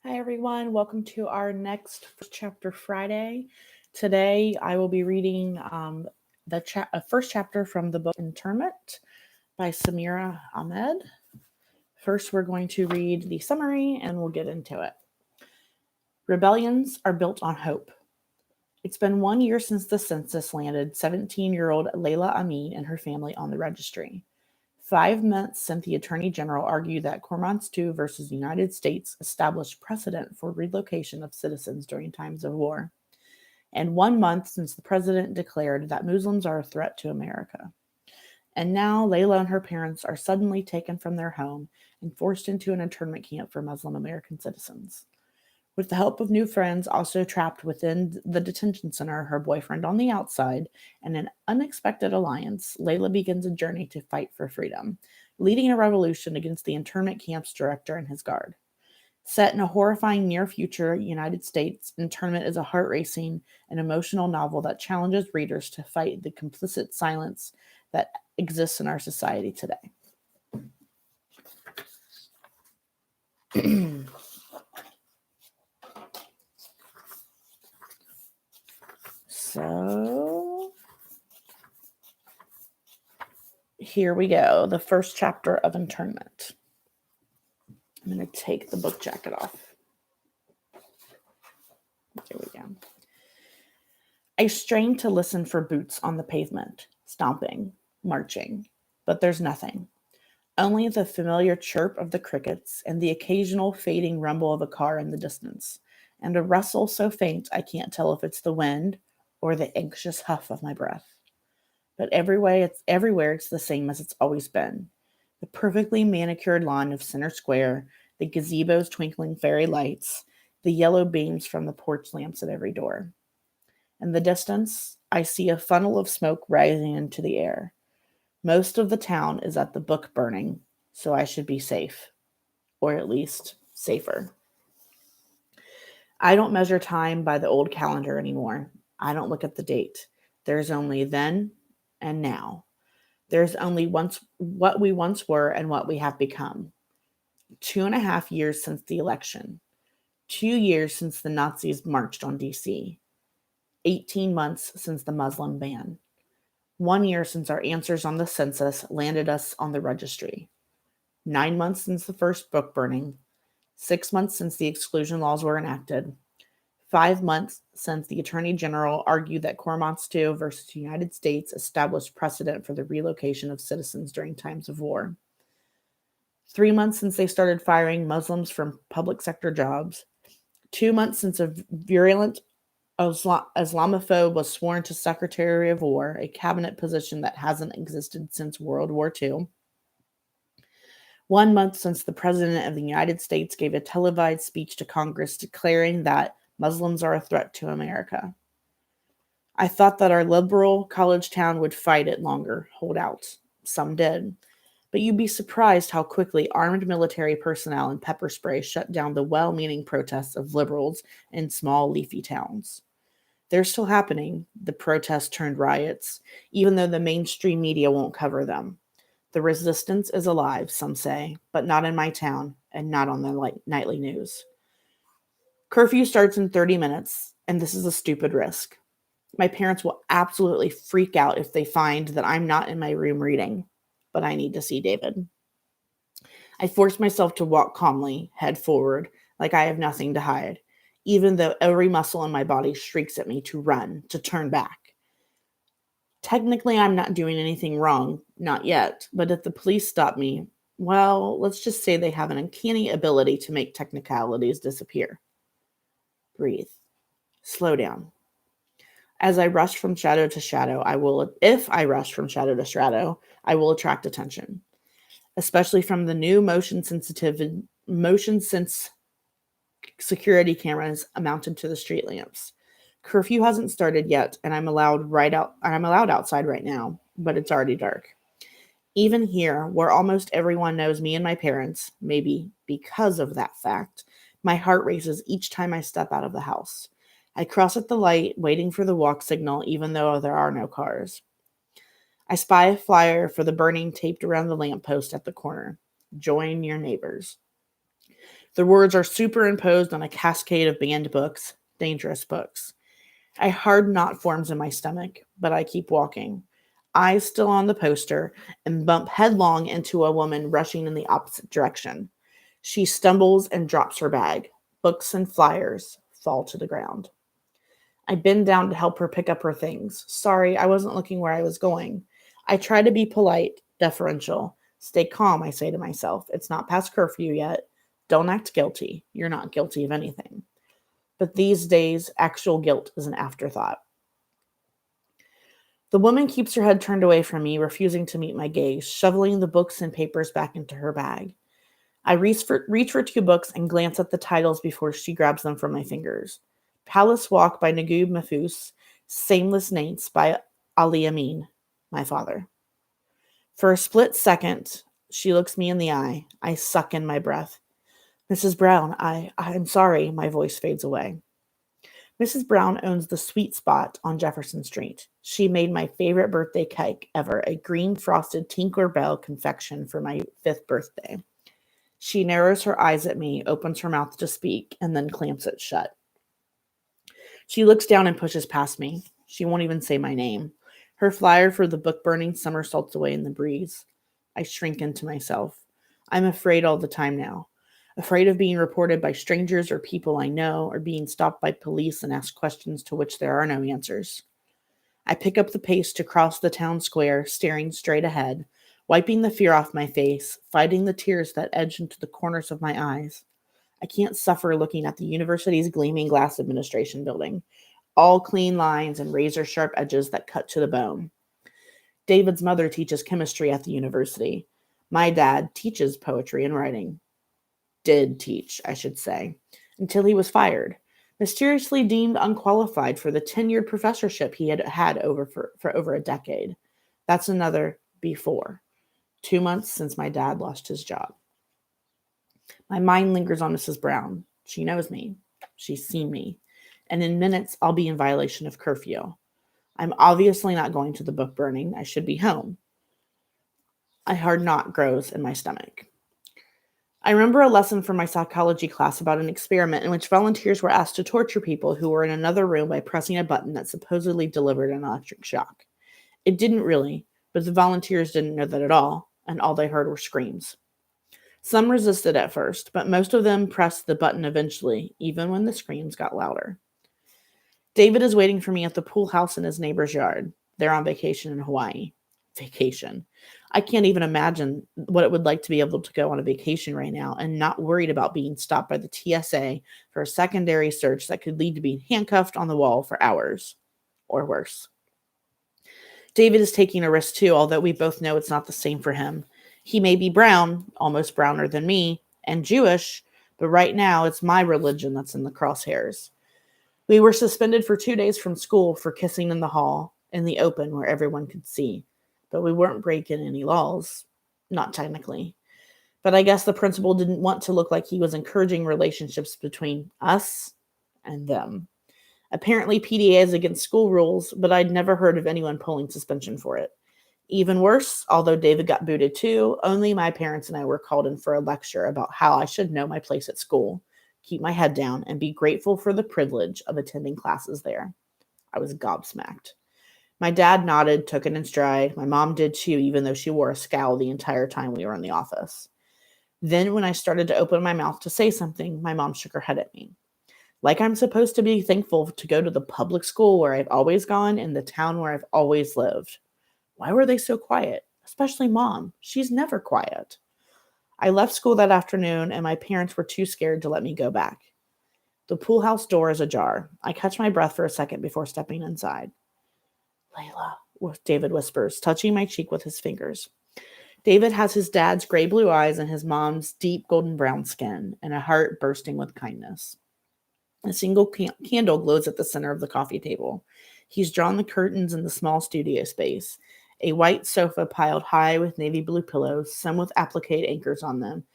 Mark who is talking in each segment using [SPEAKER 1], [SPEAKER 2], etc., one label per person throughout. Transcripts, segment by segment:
[SPEAKER 1] Hi, everyone. Welcome to our next First Chapter Friday. Today, I will be reading the first chapter from the book Internment by Samira Ahmed. First, we're going to read the summary and we'll get into it. Rebellions are built on hope. It's been 1 year since the census landed 17-year-old Layla Amin and her family on the registry. 5 months since the Attorney General argued that Cormorants II versus the United States established precedent for relocation of citizens during times of war. And 1 month since the president declared that Muslims are a threat to America. And now Layla and her parents are suddenly taken from their home and forced into an internment camp for Muslim American citizens. With the help of new friends also trapped within the detention center, her boyfriend on the outside, and an unexpected alliance, Layla begins a journey to fight for freedom, leading a revolution against the internment camp's director and his guard. Set in a horrifying near-future United States, Internment is a heart-racing and emotional novel that challenges readers to fight the complicit silence that exists in our society today. So, here we go. The first chapter of Internment. I'm going to take the book jacket off. There we go. I strain to listen for boots on the pavement, stomping, marching, but there's nothing. Only the familiar chirp of the crickets and the occasional fading rumble of a car in the distance, and a rustle so faint I can't tell if it's the wind or the anxious huff of my breath. But everywhere it's the same as it's always been. The perfectly manicured lawn of Center Square, the gazebo's twinkling fairy lights, the yellow beams from the porch lamps at every door. In the distance, I see a funnel of smoke rising into the air. Most of the town is at the book burning, so I should be safe, or at least safer. I don't measure time by the old calendar anymore. I don't look at the date. There's only then and now. There's only what we once were and what we have become. 2.5 years since the election. 2 years since the Nazis marched on DC. 18 months since the Muslim ban. 1 year since our answers on the census landed us on the registry. 9 months since the first book burning. 6 months since the exclusion laws were enacted. 5 months since the Attorney General argued that Cormorants II versus the United States established precedent for the relocation of citizens during times of war. 3 months since they started firing Muslims from public sector jobs. 2 months since a virulent Islamophobe was sworn to Secretary of War, a cabinet position that hasn't existed since World War II. 1 month since the President of the United States gave a televised speech to Congress declaring that Muslims are a threat to America. I thought that our liberal college town would fight it longer, hold out. Some did. But you'd be surprised how quickly armed military personnel and pepper spray shut down the well-meaning protests of liberals in small, leafy towns. They're still happening, the protests turned riots, even though the mainstream media won't cover them. The resistance is alive, some say, but not in my town and not on the nightly news. Curfew starts in 30 minutes, and this is a stupid risk. My parents will absolutely freak out if they find that I'm not in my room reading, but I need to see David. I force myself to walk calmly, head forward, like I have nothing to hide, even though every muscle in my body shrieks at me to run, to turn back. Technically, I'm not doing anything wrong, not yet, but if the police stop me, well, let's just say they have an uncanny ability to make technicalities disappear. Breathe. Slow down. As I rush from shadow to shadow, I will attract attention, especially from the new motion sense security cameras mounted to the street lamps. Curfew hasn't started yet, and I'm allowed outside right now, but it's already dark. Even here, where almost everyone knows me and my parents, maybe because of that fact, my heart races each time I step out of the house. I cross at the light, waiting for the walk signal, even though there are no cars. I spy a flyer for the burning taped around the lamppost at the corner. Join your neighbors. The words are superimposed on a cascade of banned books, dangerous books. I hard knot forms in my stomach, but I keep walking, eyes still on the poster, and bump headlong into a woman rushing in the opposite direction. She stumbles and drops her bag. Books and flyers fall to the ground. I bend down to help her pick up her things. Sorry, I wasn't looking where I was going. I try to be polite, deferential. Stay calm, I say to myself. It's not past curfew yet. Don't act guilty. You're not guilty of anything. But these days, actual guilt is an afterthought. The woman keeps her head turned away from me, refusing to meet my gaze, shoveling the books and papers back into her bag. I reach for two books and glance at the titles before she grabs them from my fingers. Palace Walk by Naguib Mahfouz, Sameless Nates by Ali Amin, my father. For a split second, she looks me in the eye. I suck in my breath. Mrs. Brown, I'm sorry, my voice fades away. Mrs. Brown owns the Sweet Spot on Jefferson Street. She made my favorite birthday cake ever, a green frosted Tinker Bell confection for my 5th birthday. She narrows her eyes at me, opens her mouth to speak, and then clamps it shut. She looks down and pushes past me. She won't even say my name. Her flyer for the book burning somersaults away in the breeze. I shrink into myself. I'm afraid all the time now. Afraid of being reported by strangers or people I know, or being stopped by police and asked questions to which there are no answers. I pick up the pace to cross the town square, staring straight ahead, wiping the fear off my face, fighting the tears that edge into the corners of my eyes. I can't suffer looking at the university's gleaming glass administration building, all clean lines and razor-sharp edges that cut to the bone. David's mother teaches chemistry at the university. My dad teaches poetry and writing. Did teach, I should say, until he was fired, mysteriously deemed unqualified for the tenured professorship he had had for over a decade. That's another before. 2 months since my dad lost his job. My mind lingers on Mrs. Brown. She knows me. She's seen me. And in minutes, I'll be in violation of curfew. I'm obviously not going to the book burning. I should be home. A hard knot grows in my stomach. I remember a lesson from my psychology class about an experiment in which volunteers were asked to torture people who were in another room by pressing a button that supposedly delivered an electric shock. It didn't really, but the volunteers didn't know that at all, and all they heard were screams. Some resisted at first, but most of them pressed the button eventually, even when the screams got louder. David is waiting for me at the pool house in his neighbor's yard. They're on vacation in Hawaii. Vacation. I can't even imagine what it would like to be able to go on a vacation right now and not worried about being stopped by the TSA for a secondary search that could lead to being handcuffed on the wall for hours, or worse. David is taking a risk too, although we both know it's not the same for him. He may be brown, almost browner than me, and Jewish, but right now it's my religion that's in the crosshairs. We were suspended for 2 days from school for kissing in the hall, in the open where everyone could see. But we weren't breaking any laws. Not technically. But I guess the principal didn't want to look like he was encouraging relationships between us and them. Apparently PDA is against school rules, but I'd never heard of anyone pulling suspension for it. Even worse, although David got booted too, only my parents and I were called in for a lecture about how I should know my place at school, keep my head down, and be grateful for the privilege of attending classes there. I was gobsmacked. My dad nodded, took it in stride. My mom did too, even though she wore a scowl the entire time we were in the office. Then when I started to open my mouth to say something, my mom shook her head at me. Like I'm supposed to be thankful to go to the public school where I've always gone and the town where I've always lived. Why were they so quiet? Especially Mom. She's never quiet. I left school that afternoon and my parents were too scared to let me go back. The pool house door is ajar. I catch my breath for a second before stepping inside. Layla, David whispers, touching my cheek with his fingers. David has his dad's gray-blue eyes and his mom's deep golden brown skin, and a heart bursting with kindness. A single candle glows at the center of the coffee table. He's drawn the curtains in the small studio space. A white sofa piled high with navy blue pillows, some with applique anchors on them.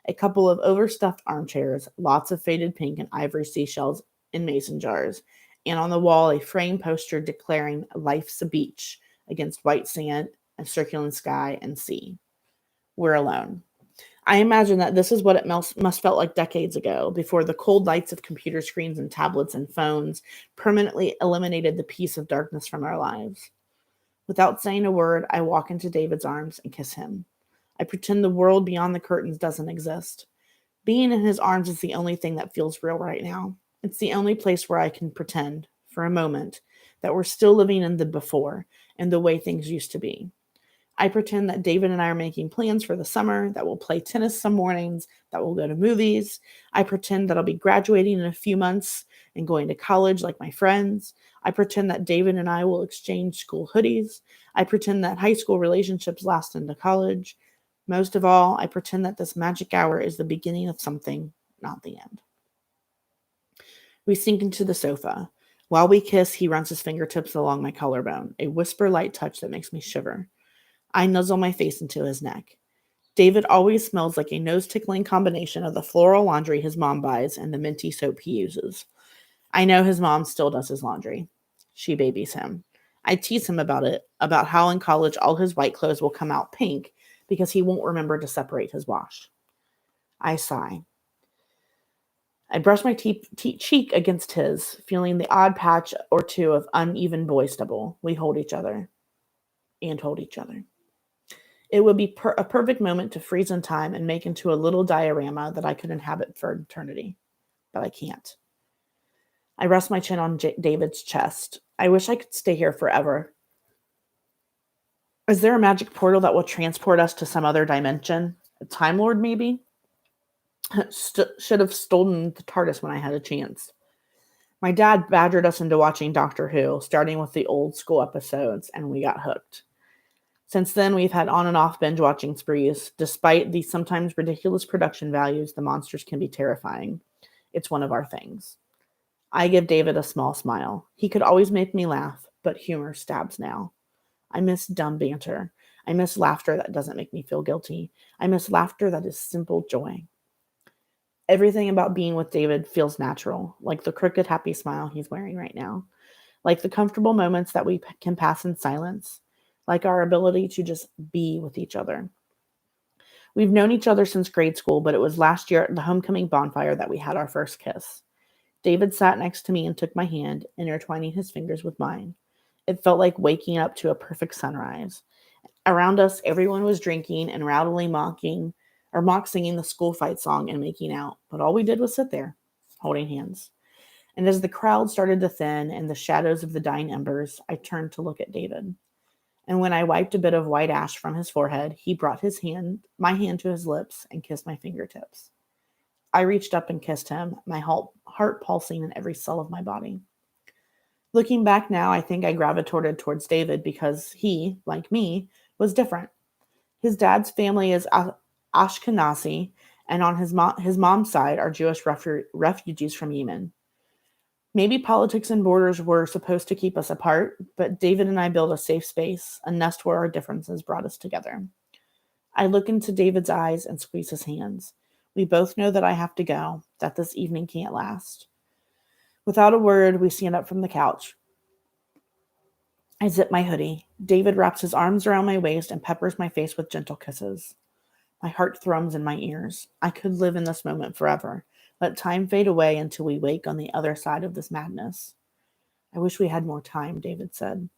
[SPEAKER 1] A couple of overstuffed armchairs, lots of faded pink and ivory seashells in mason jars. And on the wall, a framed poster declaring life's a beach against white sand, a circular sky, and sea. We're alone. I imagine that this is what it must felt like decades ago, before the cold lights of computer screens and tablets and phones permanently eliminated the peace of darkness from our lives. Without saying a word, I walk into David's arms and kiss him. I pretend the world beyond the curtains doesn't exist. Being in his arms is the only thing that feels real right now. It's the only place where I can pretend, for a moment, that we're still living in the before and the way things used to be. I pretend that David and I are making plans for the summer, that we'll play tennis some mornings, that we'll go to movies. I pretend that I'll be graduating in a few months and going to college like my friends. I pretend that David and I will exchange school hoodies. I pretend that high school relationships last into college. Most of all, I pretend that this magic hour is the beginning of something, not the end. We sink into the sofa. While we kiss, he runs his fingertips along my collarbone, a whisper-light touch that makes me shiver. I nuzzle my face into his neck. David always smells like a nose-tickling combination of the floral laundry his mom buys and the minty soap he uses. I know his mom still does his laundry. She babies him. I tease him about it, about how in college all his white clothes will come out pink because he won't remember to separate his wash. I sigh. I brush my cheek against his, feeling the odd patch or two of uneven boy stubble. We hold each other and hold each other. It would be a perfect moment to freeze in time and make into a little diorama that I could inhabit for eternity. But I can't. I rest my chin on David's chest. I wish I could stay here forever. Is there a magic portal that will transport us to some other dimension? A Time Lord, maybe? Should have stolen the TARDIS when I had a chance. My dad badgered us into watching Doctor Who, starting with the old school episodes, and we got hooked. Since then, we've had on and off binge watching sprees. Despite the sometimes ridiculous production values, the monsters can be terrifying. It's one of our things. I give David a small smile. He could always make me laugh, but humor stabs now. I miss dumb banter. I miss laughter that doesn't make me feel guilty. I miss laughter that is simple joy. Everything about being with David feels natural, like the crooked, happy smile he's wearing right now, like the comfortable moments that we can pass in silence, like our ability to just be with each other. We've known each other since grade school, but it was last year at the homecoming bonfire that we had our first kiss. David sat next to me and took my hand, intertwining his fingers with mine. It felt like waking up to a perfect sunrise. Around us, everyone was drinking and rowdily mock singing the school fight song and making out, but all we did was sit there, holding hands. And as the crowd started to thin and the shadows of the dying embers, I turned to look at David. And when I wiped a bit of white ash from his forehead, he brought my hand to his lips and kissed my fingertips. I reached up and kissed him, my heart pulsing in every cell of my body. Looking back now, I think I gravitated towards David because he, like me, was different. His dad's family is Ashkenazi, and on his mom's side are Jewish refugees from Yemen. Maybe politics and borders were supposed to keep us apart, but David and I built a safe space, a nest where our differences brought us together. I look into David's eyes and squeeze his hands. We both know that I have to go, that this evening can't last. Without a word, we stand up from the couch. I zip my hoodie. David wraps his arms around my waist and peppers my face with gentle kisses. My heart thrums in my ears. I could live in this moment forever. Let time fade away until we wake on the other side of this madness. I wish we had more time, David said.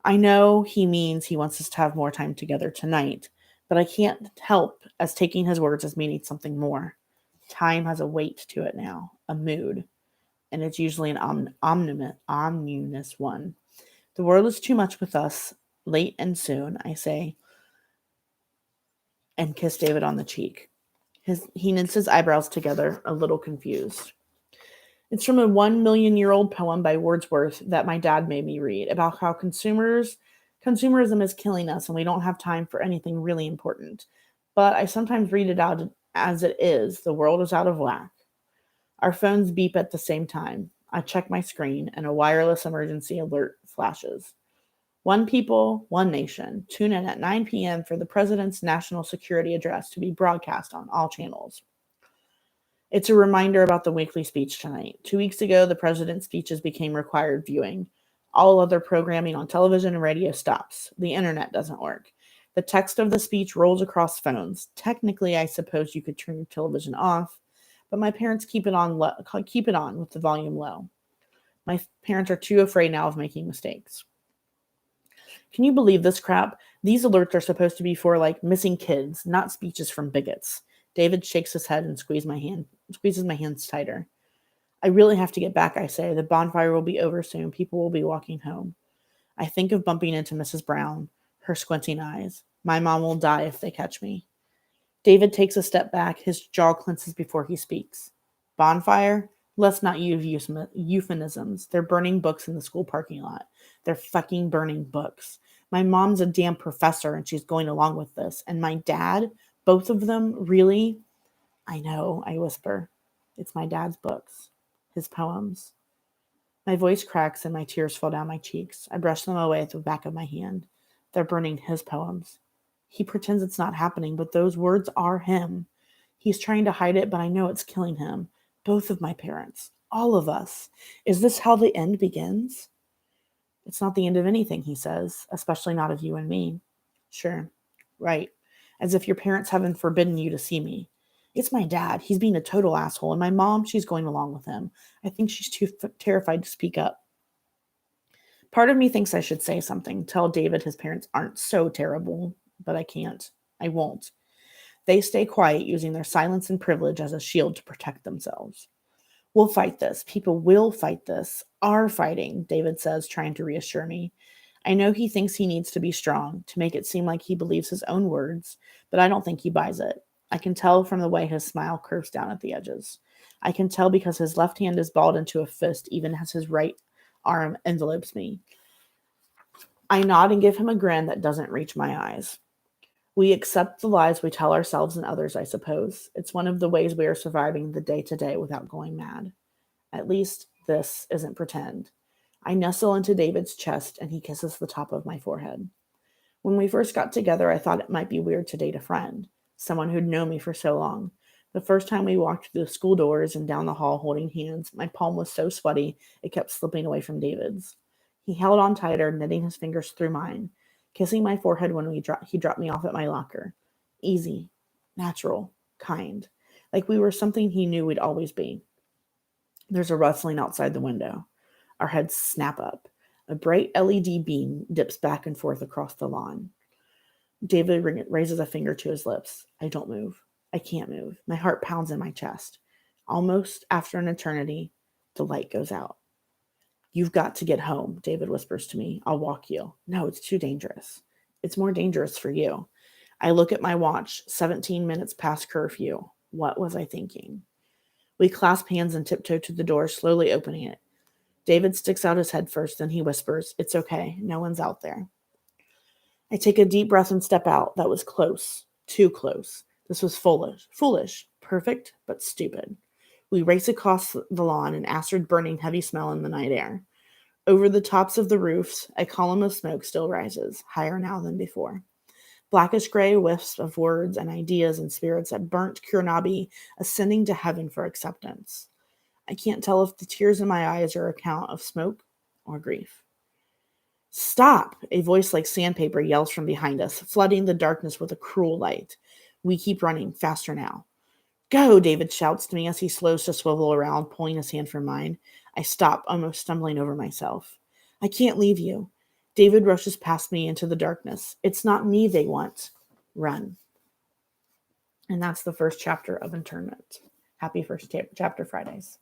[SPEAKER 1] I know he means he wants us to have more time together tonight, but I can't help as taking his words as meaning something more. Time has a weight to it now, a mood, and it's usually an ominous one. The world is too much with us, late and soon, I say, and kiss David on the cheek. He knits his eyebrows together, a little confused. It's from a 1,000,000-year-old poem by Wordsworth that my dad made me read about how consumerism is killing us and we don't have time for anything really important. But I sometimes read it out as it is. The world is out of whack. Our phones beep at the same time. I check my screen and a wireless emergency alert flashes. One people, one nation. Tune in at 9 p.m. for the President's National Security Address to be broadcast on all channels. It's a reminder about the weekly speech tonight. 2 weeks ago, the President's speeches became required viewing. All other programming on television and radio stops. The internet doesn't work. The text of the speech rolls across phones. Technically, I suppose you could turn your television off, but my parents keep it on with the volume low. My parents are too afraid now of making mistakes. Can you believe this crap? These alerts are supposed to be for like missing kids, not speeches from bigots. David shakes his head and squeezes my hands tighter. I really have to get back, I say. The bonfire will be over soon. People will be walking home. I think of bumping into Mrs. Brown, her squinting eyes. My mom will die if they catch me. David takes a step back. His jaw clenches before he speaks. Bonfire? Let's not use euphemisms. They're burning books in the school parking lot. They're fucking burning books. My mom's a damn professor and she's going along with this. And my dad, both of them, really? I know, I whisper. It's my dad's books. His poems. My voice cracks and my tears fall down my cheeks. I brush them away with the back of my hand. They're burning his poems. He pretends it's not happening, but those words are him. He's trying to hide it, but I know it's killing him. Both of my parents. All of us. Is this how the end begins? It's not the end of anything, he says, especially not of you and me. Sure. Right. As if your parents haven't forbidden you to see me. It's my dad. He's being a total asshole. And my mom, she's going along with him. I think she's too terrified to speak up. Part of me thinks I should say something. Tell David his parents aren't so terrible. But I can't. I won't. They stay quiet, using their silence and privilege as a shield to protect themselves. We'll fight this. People will fight this. Are fighting, David says, trying to reassure me. I know he thinks he needs to be strong, to make it seem like he believes his own words, but I don't think he buys it. I can tell from the way his smile curves down at the edges. I can tell because his left hand is balled into a fist, even as his right arm envelopes me. I nod and give him a grin that doesn't reach my eyes. We accept the lies we tell ourselves and others, I suppose. It's one of the ways we are surviving the day-to-day without going mad. At least this isn't pretend. I nestle into David's chest and he kisses the top of my forehead. When we first got together, I thought it might be weird to date a friend, someone who'd known me for so long. The first time we walked through the school doors and down the hall holding hands, my palm was so sweaty it kept slipping away from David's. He held on tighter, knitting his fingers through mine, kissing my forehead when he dropped me off at my locker. Easy, natural, kind. Like we were something he knew we'd always be. There's a rustling outside the window. Our heads snap up. A bright LED beam dips back and forth across the lawn. David raises a finger to his lips. I don't move. I can't move. My heart pounds in my chest. Almost after an eternity, the light goes out. You've got to get home, David whispers to me. I'll walk you. No, it's too dangerous. It's more dangerous for you. I look at my watch, 17 minutes past curfew. What was I thinking? We clasp hands and tiptoe to the door, slowly opening it. David sticks out his head first, then he whispers, it's okay. No one's out there. I take a deep breath and step out. That was close. Too close. This was foolish, perfect, but stupid. We race across the lawn, an acid burning heavy smell in the night air. Over the tops of the roofs, a column of smoke still rises, higher now than before. Blackish gray wisps of words and ideas and spirits that burnt Kurnabi, ascending to heaven for acceptance. I can't tell if the tears in my eyes are a count of smoke or grief. Stop! A voice like sandpaper yells from behind us, flooding the darkness with a cruel light. We keep running, faster now. Go, David shouts to me as he slows to swivel around, pulling his hand from mine. I stop, almost stumbling over myself. I can't leave you. David rushes past me into the darkness. It's not me they want. Run. And that's the first chapter of Internment. Happy first chapter Fridays.